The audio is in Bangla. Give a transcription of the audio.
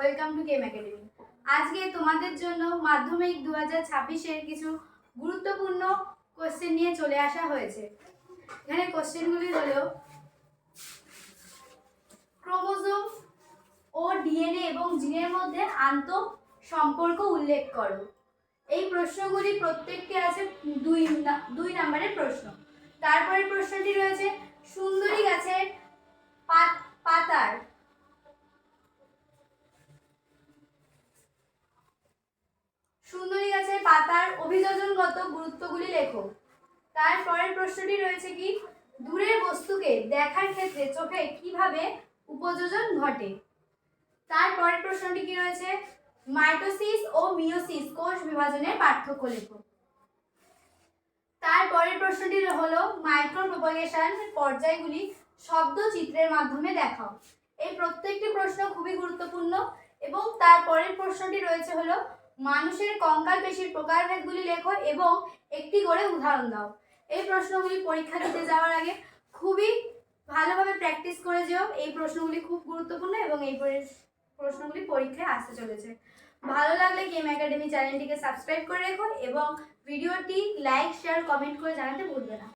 Welcome to game academy. আজকে তোমাদের জন্য মাধ্যমিক 2026-এর কিছু গুরুত্বপূর্ণ কোশ্চেন নিয়ে চলে আসা হয়েছে। এখানে কোশ্চেনগুলি হলো ক্রোমোজোম ও ডিএনএ এবং জিনের মধ্যে আন্তঃসম্পর্ক উল্লেখ করো। এই প্রশ্নগুলি প্রত্যেকটি আছে দুই নম্বরের প্রশ্ন। তারপরের প্রশ্নটি রয়েছে সুন্দরী গাছের পাতার অভিযোজনগত গুরুত্বগুলি লেখো। তারপরের প্রশ্নটি রয়েছে কি দূরের বস্তুকে দেখার ক্ষেত্রে চোখে কিভাবে উপযোজন ঘটে। তারপরের প্রশ্নটি কি রয়েছে মাইটোসিস ও মিয়োসিস কোষ বিভাজনের পার্থক্য লেখো। তারপরের প্রশ্নটি হলো মাইক্রোপ্রোপাগেশন পর্যায়গুলি শব্দচিত্রের মাধ্যমে দেখাও। এই প্রত্যেকটি প্রশ্ন খুবই গুরুত্বপূর্ণ। এবং তারপরের প্রশ্নটি রয়েছে হলো মানুষের কঙ্কাল পেশির প্রকারভেদগুলি লেখো এবং একটি করে উদাহরণ দাও। এই প্রশ্নগুলি পরীক্ষা দিতে যাওয়ার আগে খুবই ভালোভাবে প্র্যাকটিস করে যেও। এই প্রশ্নগুলি খুব গুরুত্বপূর্ণ এবং এই প্রশ্নগুলি পরীক্ষায় আসতে চলেছে। ভালো লাগলে গেম একাডেমি চ্যানেলটিকে সাবস্ক্রাইব করে রেখো এবং ভিডিওটি লাইক শেয়ার কমেন্ট করে জানাতে ভুলবে না।